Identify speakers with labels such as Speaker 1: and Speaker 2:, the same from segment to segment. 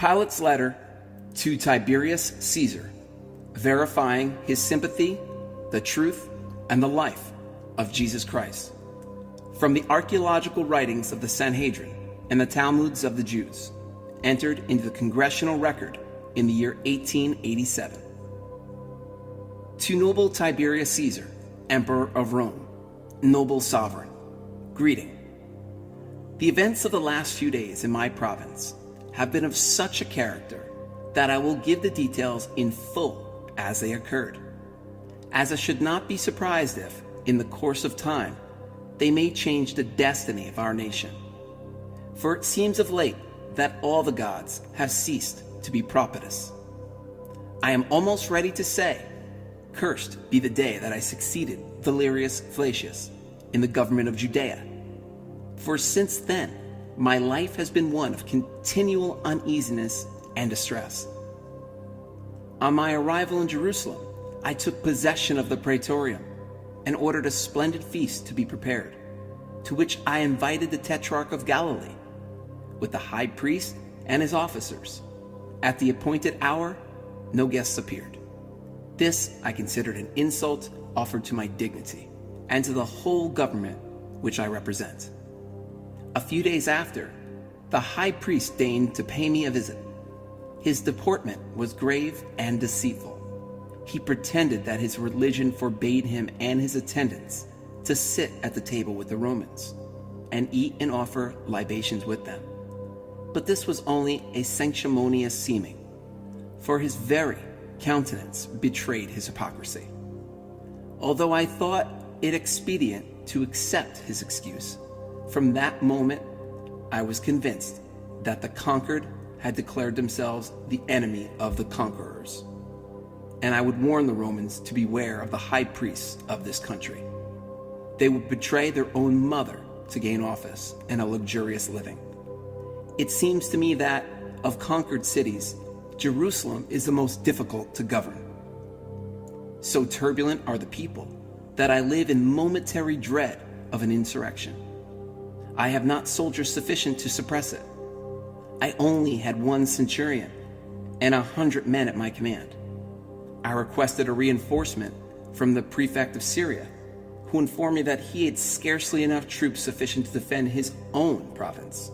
Speaker 1: Pilate's letter to Tiberius Caesar, verifying his sympathy, the truth, and the life of Jesus Christ. From the archaeological writings of the Sanhedrin and the Talmuds of the Jews, entered into the congressional record in the year 1887. To noble Tiberius Caesar, Emperor of Rome, noble sovereign, greeting. The events of the last few days in my province have been of such a character that I will give the details in full as they occurred, as I should not be surprised if, in the course of time, they may change the destiny of our nation. For it seems of late that all the gods have ceased to be propitious. I am almost ready to say, cursed be the day that I succeeded Valerius Flacius in the government of Judea. For since then, my life has been one of continual uneasiness and distress. On my arrival in Jerusalem, I took possession of the praetorium and ordered a splendid feast to be prepared, to which I invited the Tetrarch of Galilee, with the high priest and his officers. At the appointed hour, no guests appeared. This I considered an insult offered to my dignity and to the whole government which I represent. A few days after, the high priest deigned to pay me a visit. His deportment was grave and deceitful. He pretended that his religion forbade him and his attendants to sit at the table with the Romans and eat and offer libations with them. But this was only a sanctimonious seeming, for his very countenance betrayed his hypocrisy. Although I thought it expedient to accept his excuse, from that moment I was convinced that the conquered had declared themselves the enemy of the conquerors, and I would warn the Romans to beware of the high priests of this country. They would betray their own mother to gain office and a luxurious living. It seems to me that, of conquered cities, Jerusalem is the most difficult to govern. So turbulent are the people that I live in momentary dread of an insurrection. I have not soldiers sufficient to suppress it. I only had 1 centurion and 100 men at my command. I requested a reinforcement from the prefect of Syria, who informed me that he had scarcely enough troops sufficient to defend his own province.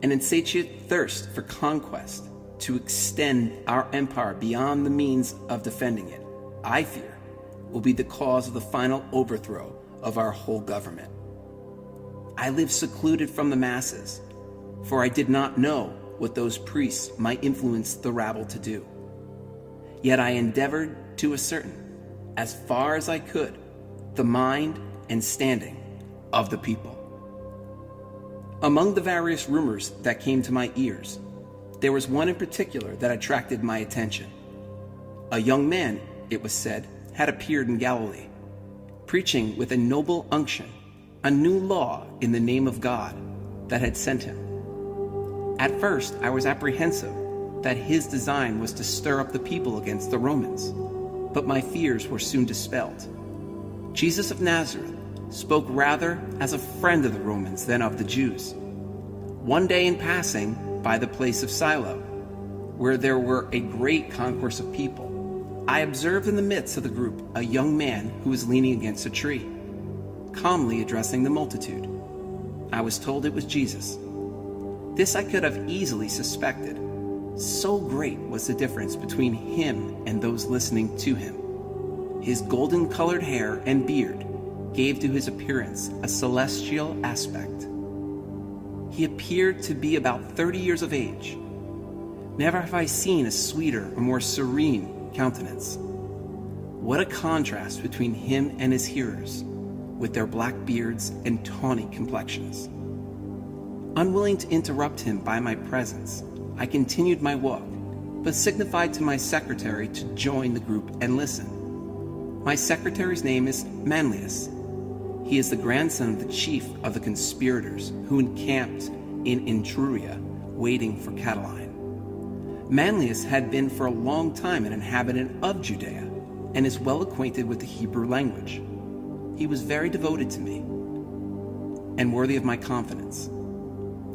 Speaker 1: An insatiate thirst for conquest to extend our empire beyond the means of defending it, I fear, will be the cause of the final overthrow of our whole government. I lived secluded from the masses, for I did not know what those priests might influence the rabble to do. Yet I endeavored to ascertain, as far as I could, the mind and standing of the people. Among the various rumors that came to my ears, there was one in particular that attracted my attention. A young man, it was said, had appeared in Galilee, preaching with a noble unction a new law in the name of God that had sent him. At first, I was apprehensive that his design was to stir up the people against the Romans, but my fears were soon dispelled. Jesus of Nazareth spoke rather as a friend of the Romans than of the Jews. One day in passing by the place of Silo, where there were a great concourse of people, I observed in the midst of the group a young man who was leaning against a tree, calmly addressing the multitude. I was told it was Jesus. This I could have easily suspected. So great was the difference between him and those listening to him. His golden-colored hair and beard gave to his appearance a celestial aspect. He appeared to be about 30 years of age. Never have I seen a sweeter or more serene countenance. What a contrast between him and his hearers, with their black beards and tawny complexions. Unwilling to interrupt him by my presence, I continued my walk, but signified to my secretary to join the group and listen. My secretary's name is Manlius. He is the grandson of the chief of the conspirators who encamped in Etruria, waiting for Catiline. Manlius had been for a long time an inhabitant of Judea and is well acquainted with the Hebrew language. He was very devoted to me and worthy of my confidence.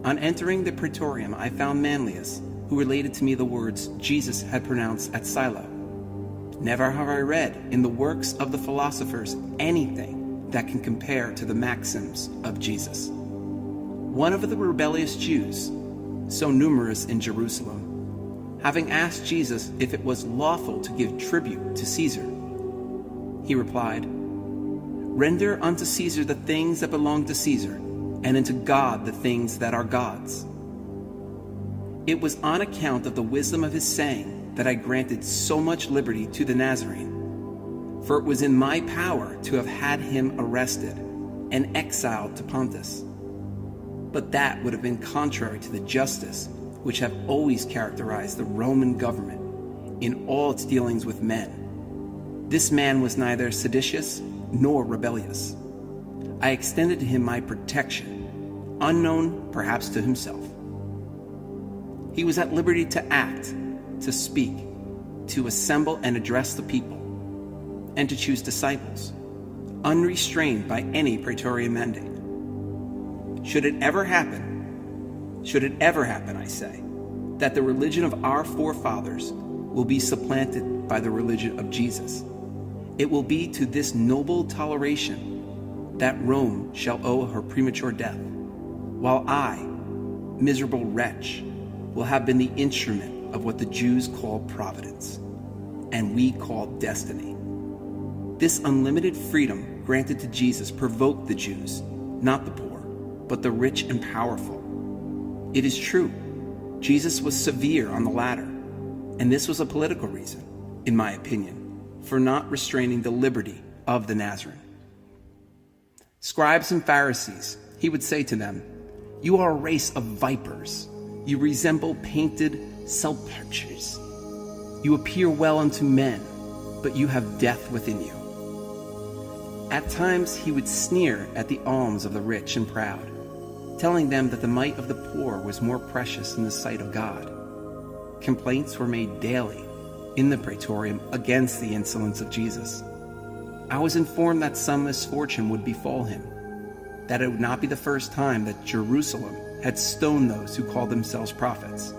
Speaker 1: On entering the praetorium, I found Manlius, who related to me the words Jesus had pronounced at Silo. Never have I read in the works of the philosophers anything that can compare to the maxims of Jesus. One of the rebellious Jews, so numerous in Jerusalem, having asked Jesus if it was lawful to give tribute to Caesar, he replied, "Render unto Caesar the things that belong to Caesar, and unto God the things that are God's." It was on account of the wisdom of his saying that I granted so much liberty to the Nazarene, for it was in my power to have had him arrested and exiled to Pontus. But that would have been contrary to the justice which have always characterized the Roman government in all its dealings with men. This man was neither seditious nor rebellious. I extended to him my protection, unknown perhaps to himself. He was at liberty to act, to speak, to assemble and address the people, and to choose disciples, unrestrained by any praetorian mandate. Should it ever happen, I say, that the religion of our forefathers will be supplanted by the religion of Jesus, it will be to this noble toleration that Rome shall owe her premature death, while I, miserable wretch, will have been the instrument of what the Jews call providence, and we call destiny. This unlimited freedom granted to Jesus provoked the Jews, not the poor, but the rich and powerful. It is true, Jesus was severe on the latter, and this was a political reason, in my opinion, for not restraining the liberty of the Nazarene. Scribes and Pharisees, he would say to them, "You are a race of vipers. You resemble painted sepulchres. You appear well unto men, but you have death within you." At times he would sneer at the alms of the rich and proud, telling them that the mite of the poor was more precious in the sight of God. Complaints were made daily in the praetorium against the insolence of Jesus. I was informed that some misfortune would befall him, that it would not be the first time that Jerusalem had stoned those who called themselves prophets.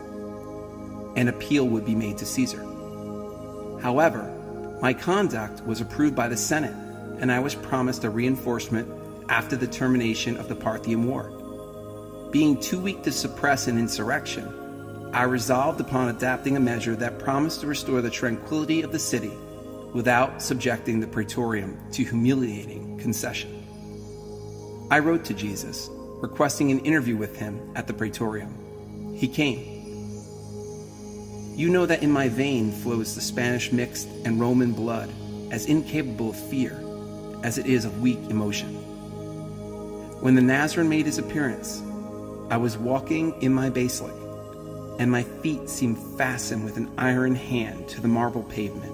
Speaker 1: An appeal would be made to Caesar. However, my conduct was approved by the Senate, and I was promised a reinforcement after the termination of the Parthian War. Being too weak to suppress an insurrection, I resolved upon adopting a measure that promised to restore the tranquility of the city without subjecting the praetorium to humiliating concession. I wrote to Jesus, requesting an interview with him at the praetorium. He came. You know that in my vein flows the Spanish mixed and Roman blood, as incapable of fear as it is of weak emotion. When the Nazarene made his appearance, I was walking in my basilic, and my feet seemed fastened with an iron hand to the marble pavement,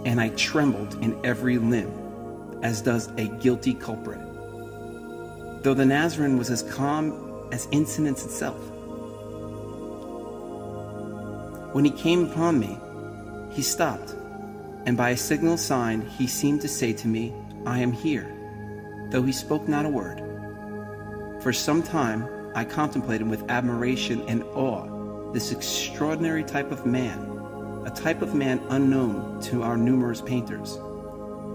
Speaker 1: and I trembled in every limb, as does a guilty culprit. Though the Nazarene was as calm as insolence itself. When he came upon me, he stopped, and by a signal sign he seemed to say to me, "I am here," though he spoke not a word. For some time I contemplated with admiration and awe this extraordinary type of man, a type of man unknown to our numerous painters,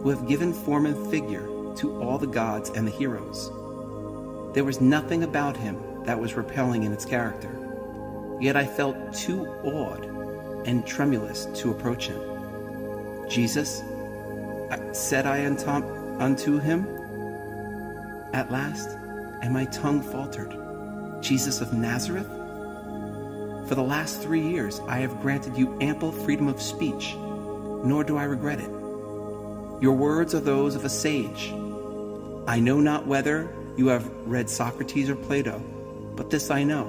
Speaker 1: who have given form and figure to all the gods and the heroes. There was nothing about him that was repelling in its character, yet I felt too awed and tremulous to approach him. "Jesus," said I unto him at last, and my tongue faltered. "Jesus of Nazareth? For the last 3 years I have granted you ample freedom of speech, nor do I regret it. Your words are those of a sage. I know not whether you have read Socrates or Plato, but this I know.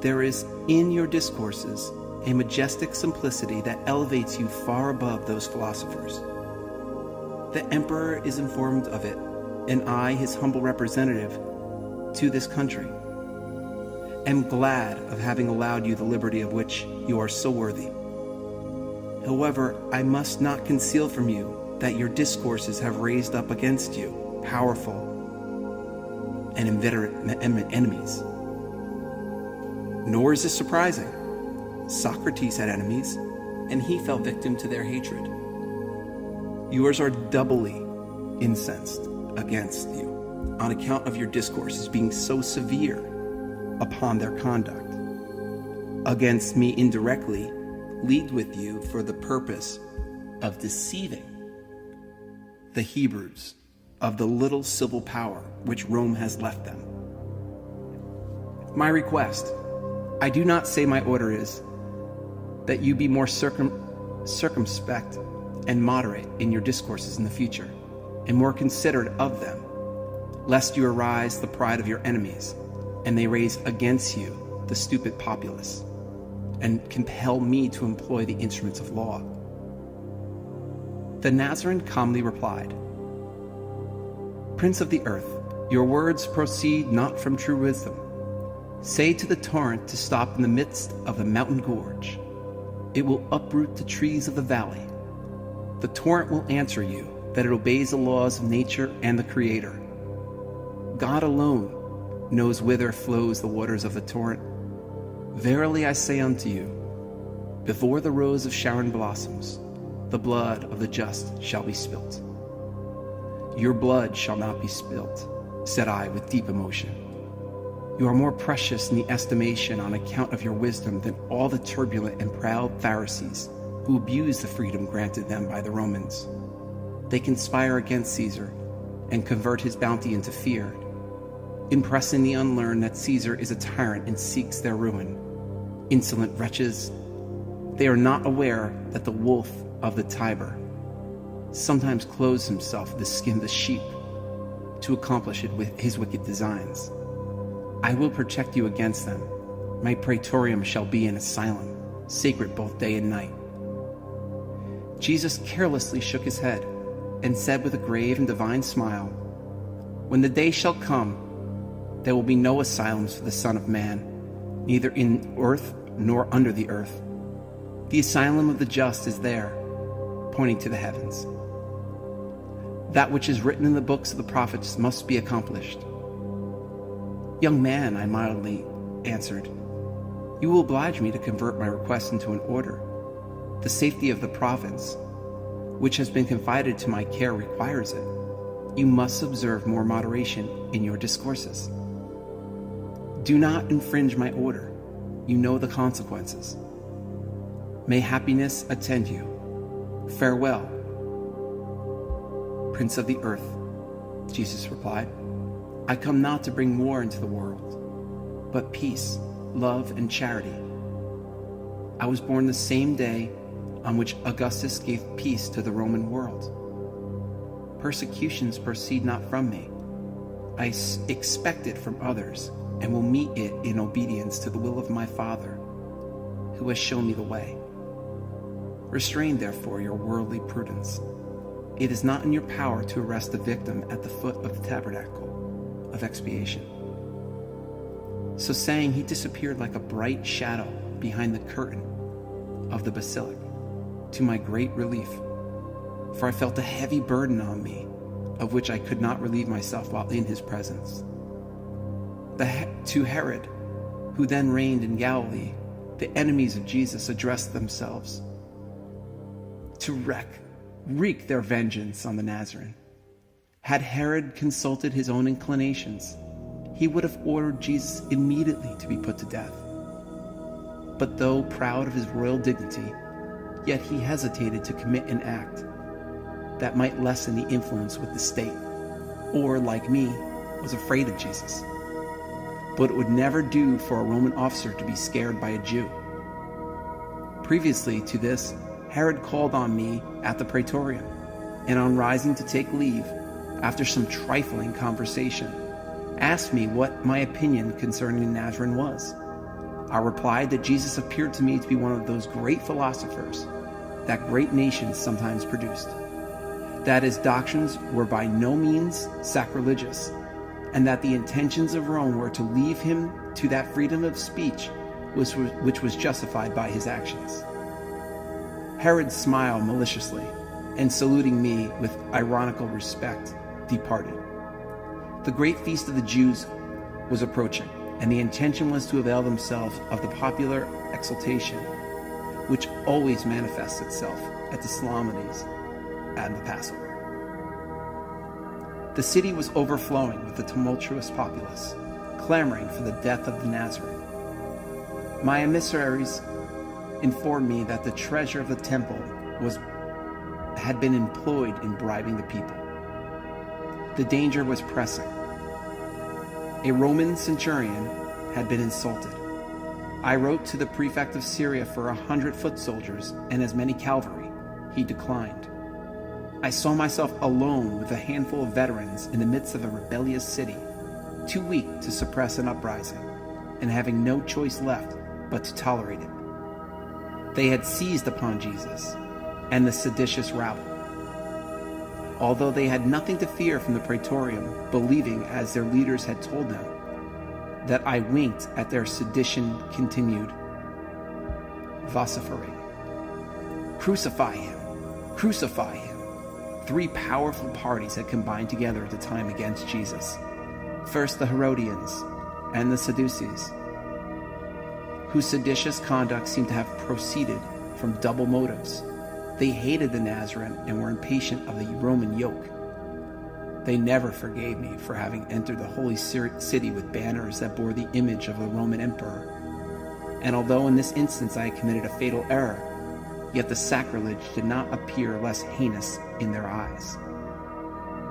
Speaker 1: There is in your discourses a majestic simplicity that elevates you far above those philosophers. The emperor is informed of it, and I, his humble representative to this country, am glad of having allowed you the liberty of which you are so worthy. However, I must not conceal from you that your discourses have raised up against you powerful and inveterate enemies. Nor is this surprising. Socrates had enemies, and he fell victim to their hatred. Yours are doubly incensed against you on account of your discourses being so severe upon their conduct. Against me indirectly, leagued with you for the purpose of deceiving the Hebrews of the little civil power which Rome has left them. My request, I do not say my order is, that you be more circumspect and moderate in your discourses in the future, and more considerate of them, lest you arouse the pride of your enemies, and they raise against you the stupid populace, and compel me to employ the instruments of law. The Nazarene calmly replied, Prince of the earth, your words proceed not from true wisdom. Say to the torrent to stop in the midst of the mountain gorge. It will uproot the trees of the valley. The torrent will answer you that it obeys the laws of nature and the Creator. God alone knows whither flows the waters of the torrent. Verily I say unto you, before the rose of Sharon blossoms, the blood of the just shall be spilt. Your blood shall not be spilt, said I with deep emotion. You are more precious in the estimation on account of your wisdom than all the turbulent and proud Pharisees who abuse the freedom granted them by the Romans. They conspire against Caesar and convert his bounty into fear, impressing the unlearned that Caesar is a tyrant and seeks their ruin. Insolent wretches, they are not aware that the wolf of the Tiber sometimes clothes himself with the skin of the sheep to accomplish it with his wicked designs. I will protect you against them. My praetorium shall be an asylum, sacred both day and night. Jesus carelessly shook his head and said with a grave and divine smile, When the day shall come, there will be no asylums for the Son of Man, neither in earth nor under the earth. The asylum of the just is there, pointing to the heavens. That which is written in the books of the prophets must be accomplished. Young man, I mildly answered, you will oblige me to convert my request into an order. The safety of the province, which has been confided to my care, requires it. You must observe more moderation in your discourses. Do not infringe my order. You know the consequences. May happiness attend you. Farewell. Prince of the earth, Jesus replied, I come not to bring war into the world, but peace, love, and charity. I was born the same day on which Augustus gave peace to the Roman world. Persecutions proceed not from me. I expect it from others, and will meet it in obedience to the will of my Father, who has shown me the way. Restrain, therefore, your worldly prudence. It is not in your power to arrest the victim at the foot of the tabernacle of expiation. So saying, he disappeared like a bright shadow behind the curtain of the basilica, to my great relief, for I felt a heavy burden on me, of which I could not relieve myself while in his presence. To Herod, who then reigned in Galilee, the enemies of Jesus addressed themselves to wreak their vengeance on the Nazarene. Had Herod consulted his own inclinations, he would have ordered Jesus immediately to be put to death. But though proud of his royal dignity, yet he hesitated to commit an act that might lessen the influence with the state, or, like me, was afraid of Jesus. But it would never do for a Roman officer to be scared by a Jew. Previously to this, Herod called on me at the praetorium, and on rising to take leave, after some trifling conversation, asked me what my opinion concerning the Nazarene was. I replied that Jesus appeared to me to be one of those great philosophers that great nations sometimes produced, that his doctrines were by no means sacrilegious, and that the intentions of Rome were to leave him to that freedom of speech which was justified by his actions. Herod smiled maliciously, and saluting me with ironical respect, departed. The great feast of the Jews was approaching, and the intention was to avail themselves of the popular exultation, which always manifests itself at the solemnities and the Passover. The city was overflowing with the tumultuous populace, clamoring for the death of the Nazarene. My emissaries informed me that the treasure of the temple had been employed in bribing the people. The danger was pressing. A Roman centurion had been insulted. I wrote to the prefect of Syria for 100 foot soldiers and as many cavalry. He declined. I saw myself alone with a handful of veterans in the midst of a rebellious city, too weak to suppress an uprising, and having no choice left but to tolerate it. They had seized upon Jesus and the seditious rabble. Although they had nothing to fear from the praetorium, believing, as their leaders had told them, that I winked at their sedition, continued vociferating, "Crucify him! Crucify him!" 3 powerful parties had combined together at the time against Jesus. First, the Herodians and the Sadducees, whose seditious conduct seemed to have proceeded from double motives. They hated the Nazarene and were impatient of the Roman yoke. They never forgave me for having entered the holy city with banners that bore the image of the Roman emperor. And although in this instance I had committed a fatal error, yet the sacrilege did not appear less heinous in their eyes.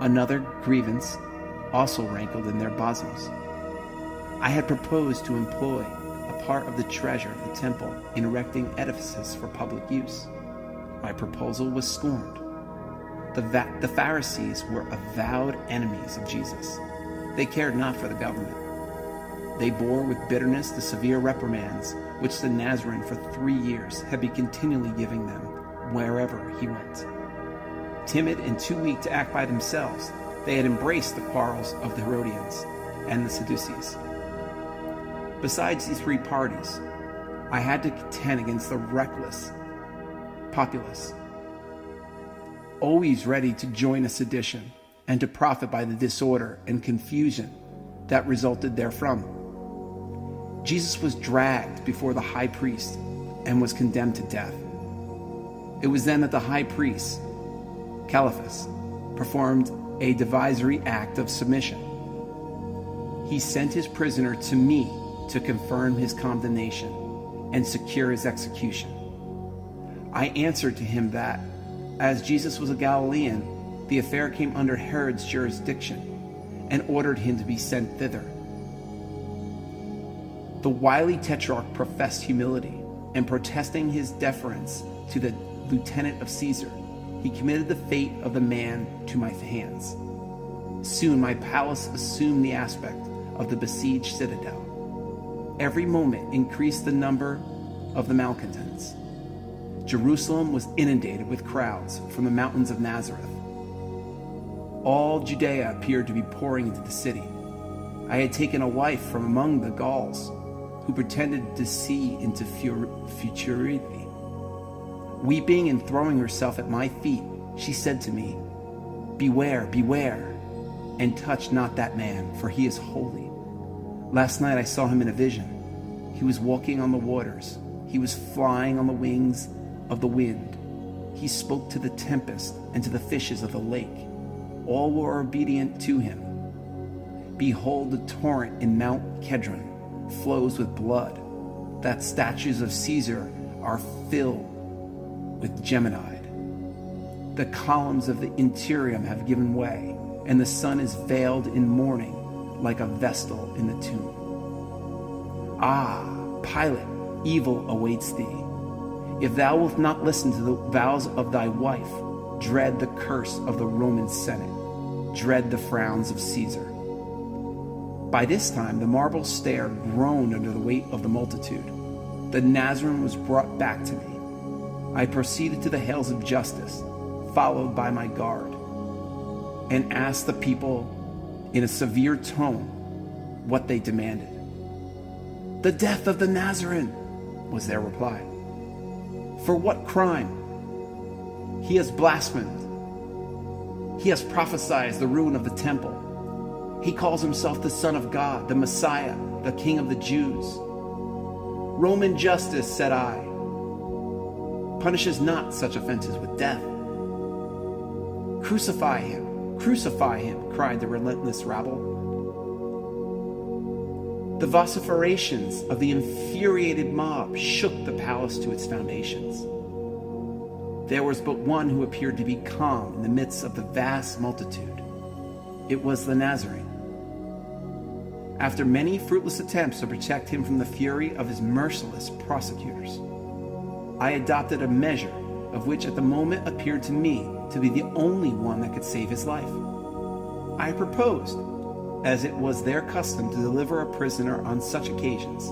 Speaker 1: Another grievance also rankled in their bosoms. I had proposed to employ a part of the treasure of the temple in erecting edifices for public use. My proposal was scorned. The Pharisees were avowed enemies of Jesus. They cared not for the government. They bore with bitterness the severe reprimands which the Nazarene for 3 years had been continually giving them wherever he went. Timid and too weak to act by themselves, they had embraced the quarrels of the Herodians and the Sadducees. Besides these 3 parties, I had to contend against the reckless populace, always ready to join a sedition and to profit by the disorder and confusion that resulted therefrom. Jesus was dragged before the high priest and was condemned to death. It was then that the high priest, Caiaphas, performed a divisory act of submission. He sent his prisoner to me to confirm his condemnation and secure his execution. I answered to him that, as Jesus was a Galilean, the affair came under Herod's jurisdiction, and ordered him to be sent thither. The wily tetrarch professed humility, and protesting his deference to the lieutenant of Caesar, he committed the fate of the man to my hands. Soon my palace assumed the aspect of the besieged citadel. Every moment increased the number of the malcontents. Jerusalem was inundated with crowds from the mountains of Nazareth. All Judea appeared to be pouring into the city. I had taken a wife from among the Gauls, who pretended to see into futurity. Weeping and throwing herself at my feet, she said to me, "Beware, beware, and touch not that man, for he is holy. Last night I saw him in a vision. He was walking on the waters. He was flying on the wings of the wind. He spoke to the tempest and to the fishes of the lake. All were obedient to him. Behold, the torrent in Mount Kedron flows with blood. That statues of Caesar are filled with geminide. The columns of the interium have given way, and the sun is veiled in mourning like a vestal in the tomb. Ah, Pilate, evil awaits thee. If thou wilt not listen to the vows of thy wife, dread the curse of the Roman Senate. Dread the frowns of Caesar." By this time, the marble stair groaned under the weight of the multitude. The Nazarene was brought back to me. I proceeded to the halls of justice, followed by my guard, and asked the people in a severe tone what they demanded. "The death of the Nazarene," was their reply. "For what crime?" "He has blasphemed. He has prophesied the ruin of the temple. He calls himself the Son of God, the Messiah, the King of the Jews. Roman justice, said I, punishes not such offenses with death. Crucify him, cried the relentless rabble. The vociferations of the infuriated mob shook the palace to its foundations. There was but one who appeared to be calm in the midst of the vast multitude. It was the Nazarene. After many fruitless attempts to protect him from the fury of his merciless prosecutors, I adopted a measure of which at the moment appeared to me to be the only one that could save his life. I proposed, as it was their custom to deliver a prisoner on such occasions,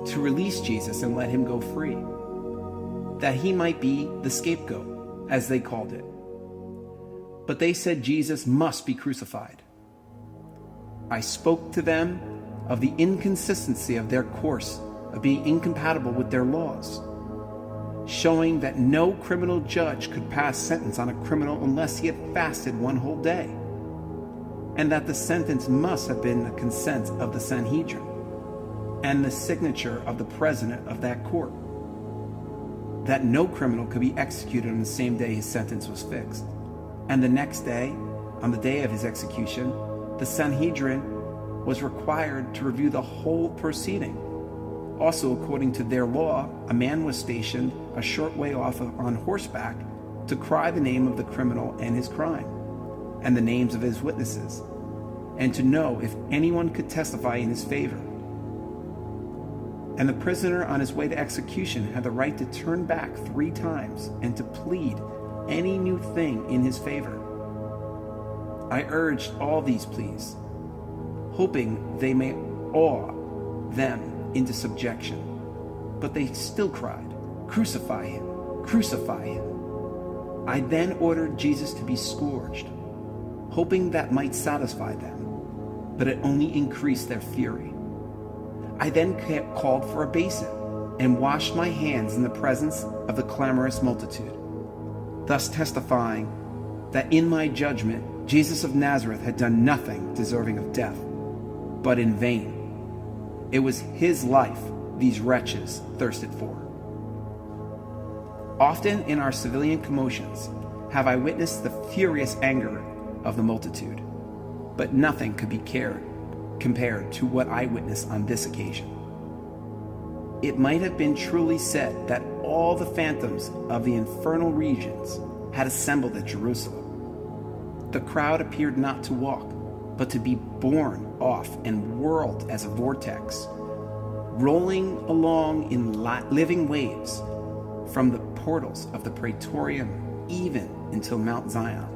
Speaker 1: to release Jesus and let him go free, that he might be the scapegoat, as they called it. But they said Jesus must be crucified. I spoke to them of the inconsistency of their course of being incompatible with their laws, showing that no criminal judge could pass sentence on a criminal unless he had fasted one whole day, and that the sentence must have been the consent of the Sanhedrin and the signature of the president of that court, that no criminal could be executed on the same day his sentence was fixed, and the next day, on the day of his execution, the Sanhedrin was required to review the whole proceeding. Also, according to their law, a man was stationed a short way off on horseback to cry the name of the criminal and his crime, and the names of his witnesses, and to know if anyone could testify in his favor. And the prisoner on his way to execution had the right to turn back 3 times and to plead any new thing in his favor. I urged all these pleas, hoping they may awe them into subjection. But they still cried, "Crucify him, crucify him." I then ordered Jesus to be scourged, hoping that might satisfy them, but it only increased their fury. I then called for a basin and washed my hands in the presence of the clamorous multitude, thus testifying that in my judgment Jesus of Nazareth had done nothing deserving of death, but in vain. It was his life these wretches thirsted for. Often in our civilian commotions have I witnessed the furious anger of the multitude, but nothing could be compared to what I witnessed on this occasion. It might have been truly said that all the phantoms of the infernal regions had assembled at Jerusalem. The crowd appeared not to walk, but to be borne off and whirled as a vortex, rolling along in living waves from the portals of the Praetorium even until Mount Zion,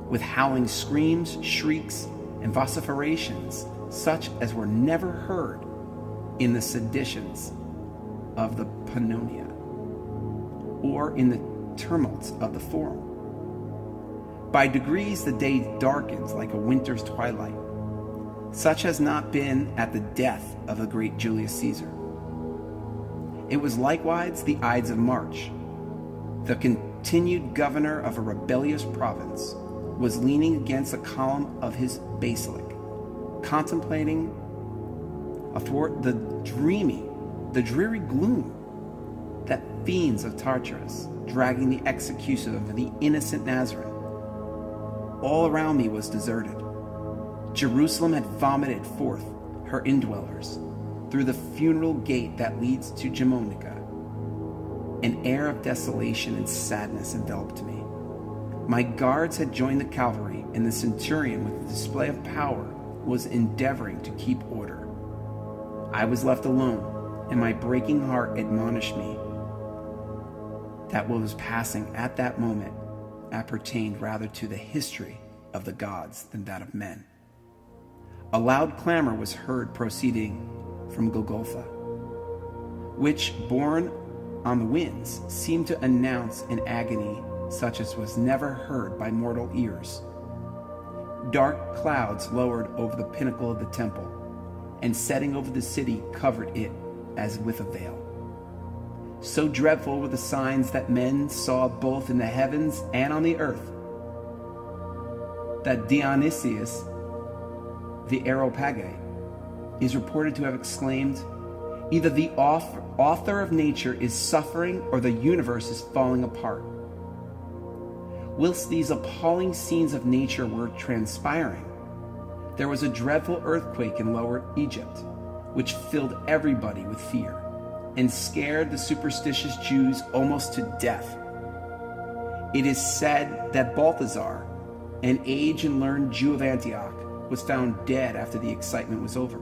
Speaker 1: with howling screams, shrieks, and vociferations such as were never heard in the seditions of the Pannonia or in the tumults of the Forum. By degrees the day darkens like a winter's twilight. Such has not been at the death of the great Julius Caesar. It was likewise the Ides of March. The continued governor of a rebellious province was leaning against a column of his basilic, contemplating athwart the dreary gloom that fiends of Tartarus dragging the execution of the innocent Nazarene. All around me was deserted. Jerusalem had vomited forth her indwellers through the funeral gate that leads to Jamonica. An air of desolation and sadness enveloped me. My guards had joined the cavalry, and the centurion, with a display of power, was endeavoring to keep order. I was left alone, and my breaking heart admonished me that what was passing at that moment appertained rather to the history of the gods than that of men. A loud clamor was heard proceeding from Golgotha, which, borne on the winds, seemed to announce an agony such as was never heard by mortal ears. Dark clouds lowered over the pinnacle of the temple, and setting over the city covered it as with a veil. So dreadful were the signs that men saw both in the heavens and on the earth, that Dionysius the Areopagite, is reported to have exclaimed, "Either the author of nature is suffering or the universe is falling apart." Whilst these appalling scenes of nature were transpiring, there was a dreadful earthquake in Lower Egypt, which filled everybody with fear and scared the superstitious Jews almost to death. It is said that Balthasar, an aged and learned Jew of Antioch, was found dead after the excitement was over.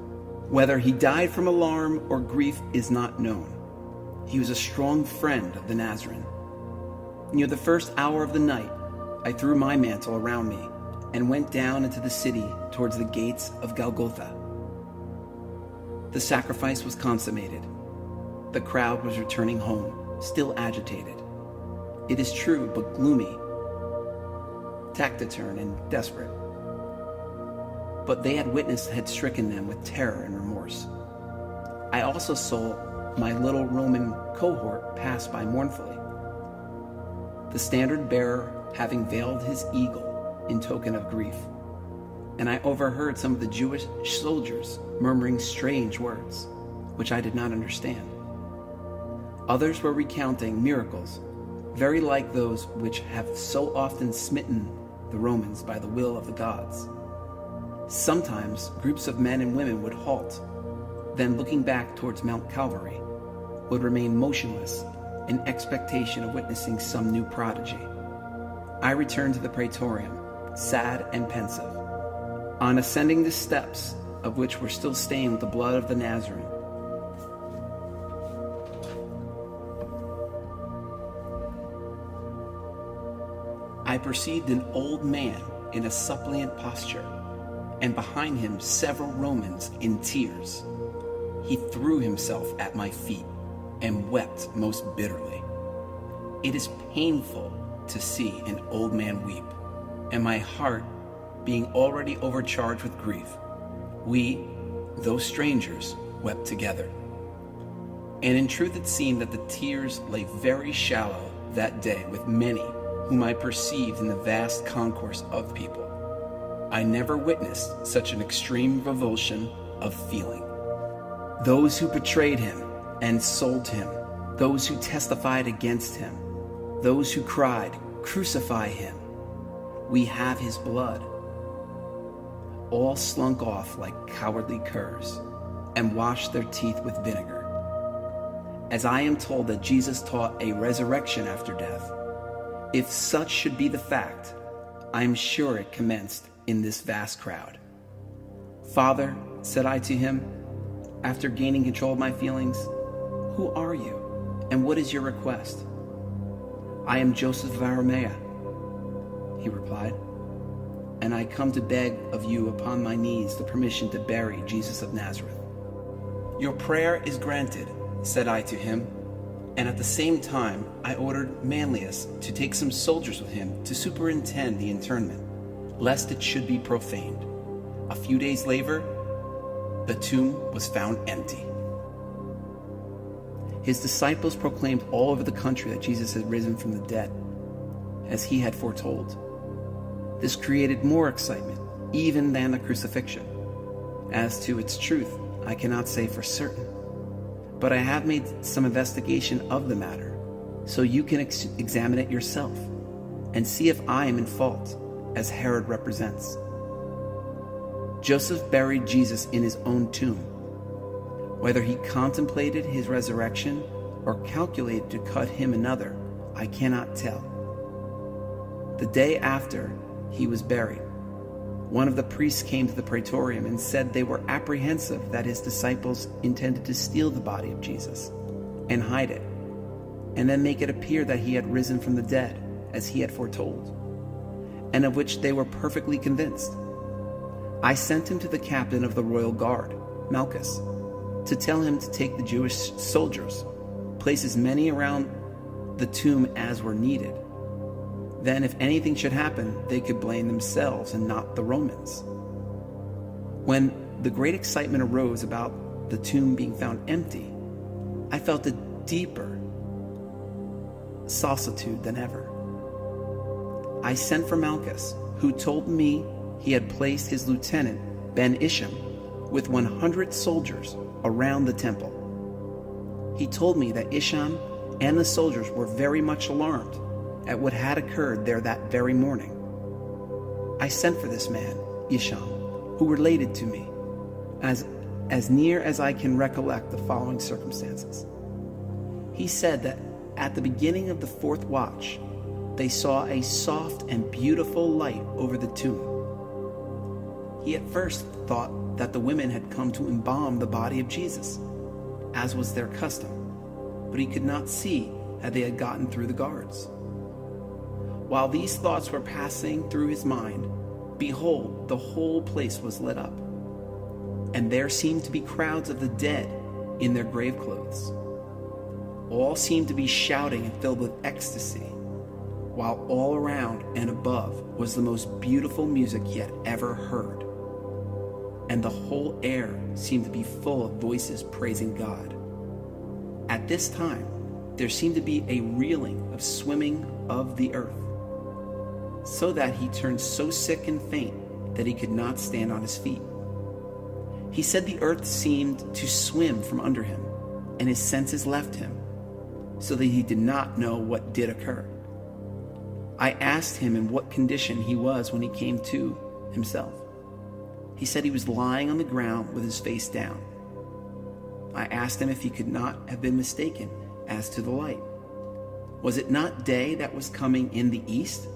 Speaker 1: Whether he died from alarm or grief is not known. He was a strong friend of the Nazarene. Near the first hour of the night, I threw my mantle around me and went down into the city towards the gates of Golgotha. The sacrifice was consummated. The crowd was returning home, still agitated. It is true, but gloomy, taciturn, and desperate. But they had stricken them with terror and remorse. I also saw my little Roman cohort pass by mournfully, the standard bearer having veiled his eagle in token of grief, and I overheard some of the Jewish soldiers murmuring strange words, which I did not understand. Others were recounting miracles, very like those which have so often smitten the Romans by the will of the gods. Sometimes groups of men and women would halt, then looking back towards Mount Calvary, would remain motionless in expectation of witnessing some new prodigy. I returned to the praetorium, sad and pensive. On ascending the steps, of which were still stained with the blood of the Nazarene, I perceived an old man in a suppliant posture, and behind him several Romans in tears. He threw himself at my feet and wept most bitterly. It is painful to see an old man weep, and my heart being already overcharged with grief, we, though strangers, wept together. And in truth it seemed that the tears lay very shallow that day with many whom I perceived in the vast concourse of people. I never witnessed such an extreme revulsion of feeling. Those who betrayed him and sold him, those who testified against him, those who cried, "Crucify him, we have his blood," all slunk off like cowardly curs and washed their teeth with vinegar. As I am told that Jesus taught a resurrection after death, if such should be the fact, I am sure it commenced in this vast crowd. "Father," said I to him, after gaining control of my feelings, "who are you, and what is your request?" "I am Joseph of Arimathea," he replied, "and I come to beg of you upon my knees the permission to bury Jesus of Nazareth." "Your prayer is granted," said I to him, and at the same time I ordered Manlius to take some soldiers with him to superintend the interment, lest it should be profaned. A few days later, the tomb was found empty. His disciples proclaimed all over the country that Jesus had risen from the dead, as he had foretold. This created more excitement even than the crucifixion. As to its truth, I cannot say for certain, but I have made some investigation of the matter, so you can examine it yourself and see if I am in fault, as Herod represents. Joseph buried Jesus in his own tomb. Whether he contemplated his resurrection or calculated to cut him another, I cannot tell. The day after he was buried, one of the priests came to the praetorium and said they were apprehensive that his disciples intended to steal the body of Jesus and hide it, and then make it appear that he had risen from the dead, as he had foretold, and of which they were perfectly convinced. I sent him to the captain of the royal guard, Malchus, to tell him to take the Jewish soldiers, place as many around the tomb as were needed. Then if anything should happen, they could blame themselves and not the Romans. When the great excitement arose about the tomb being found empty, I felt a deeper solicitude than ever. I sent for Malchus, who told me he had placed his lieutenant Ben Isham with 100 soldiers around the temple. He told me that Isham and the soldiers were very much alarmed at what had occurred there that very morning. I sent for this man, Isham, who related to me, as near as I can recollect, the following circumstances. He said that at the beginning of the 4th watch, they saw a soft and beautiful light over the tomb. He at first thought that the women had come to embalm the body of Jesus, as was their custom, but he could not see how they had gotten through the guards. While these thoughts were passing through his mind, behold, the whole place was lit up, and there seemed to be crowds of the dead in their grave clothes. All seemed to be shouting and filled with ecstasy, while all around and above was the most beautiful music he had ever heard. And the whole air seemed to be full of voices praising God. At this time, there seemed to be a reeling of swimming of the earth, so that he turned so sick and faint that he could not stand on his feet. He said the earth seemed to swim from under him, and his senses left him, so that he did not know what did occur. I asked him in what condition he was when he came to himself. He said he was lying on the ground with his face down. I asked him if he could not have been mistaken as to the light. Was it not day that was coming in the east?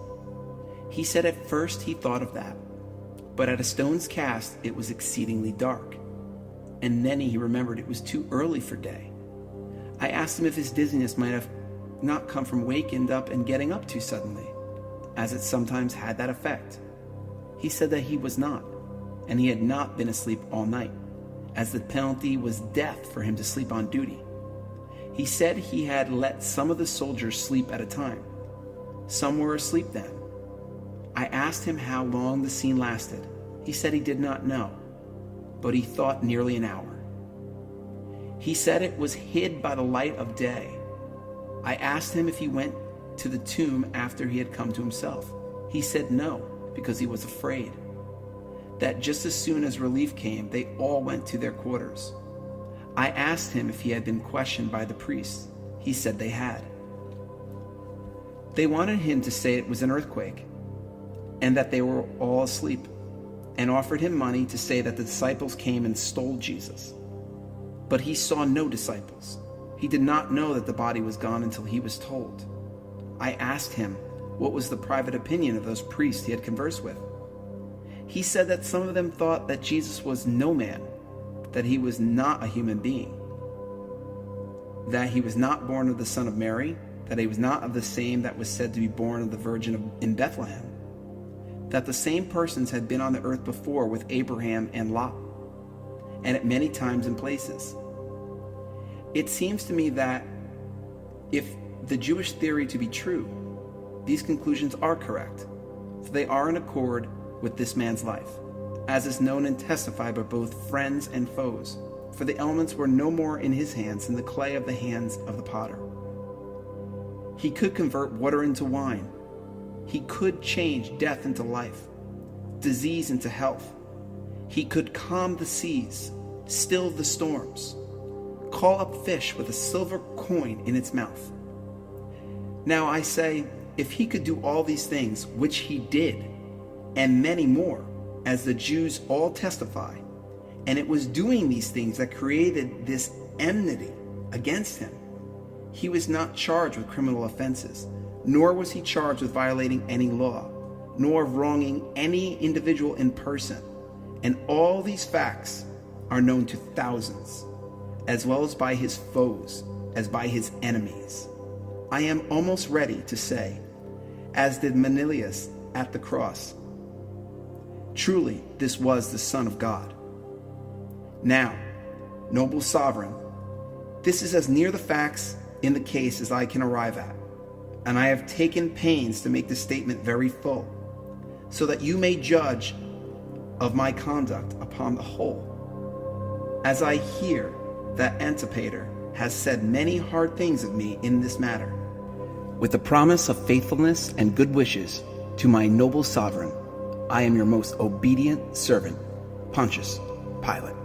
Speaker 1: He said at first he thought of that, but at a stone's cast it was exceedingly dark, and then he remembered it was too early for day. I asked him if his dizziness might have not come from waking up and getting up too suddenly, as it sometimes had that effect. He said that he was not, and he had not been asleep all night, as the penalty was death for him to sleep on duty. He said he had let some of the soldiers sleep at a time. Some were asleep then. I asked him how long the scene lasted. He said he did not know, but he thought nearly an hour. He said it was hid by the light of day. I asked him if he went to the tomb after he had come to himself. He said no, because he was afraid. That just as soon as relief came, they all went to their quarters. I asked him if he had been questioned by the priests. He said they had. They wanted him to say it was an earthquake, and that they were all asleep, and offered him money to say that the disciples came and stole Jesus. But he saw no disciples. He did not know that the body was gone until he was told. I asked him what was the private opinion of those priests he had conversed with. He said that some of them thought that Jesus was no man, that he was not a human being, that he was not born of the son of Mary, that he was not of the same that was said to be born of the Virgin in Bethlehem, that the same persons had been on the earth before with Abraham and Lot, and at many times and places. It seems to me that if the Jewish theory to be true, these conclusions are correct, for they are in accord with this man's life, as is known and testified by both friends and foes, for the elements were no more in his hands than the clay of the hands of the potter. He could convert water into wine. He could change death into life, disease into health. He could calm the seas, still the storms, call up fish with a silver coin in its mouth. Now I say, if he could do all these things, which he did, and many more, as the Jews all testify, and it was doing these things that created this enmity against him, he was not charged with criminal offenses, nor was he charged with violating any law, nor of wronging any individual in person. And all these facts are known to thousands, as well as by his foes, as by his enemies. I am almost ready to say, as did Manilius at the cross, truly this was the Son of God. Now, noble sovereign, this is as near the facts in the case as I can arrive at, and I have taken pains to make the statement very full, so that you may judge of my conduct upon the whole, as I hear that Antipater has said many hard things of me in this matter. With the promise of faithfulness and good wishes to my noble sovereign, I am your most obedient servant, Pontius Pilate.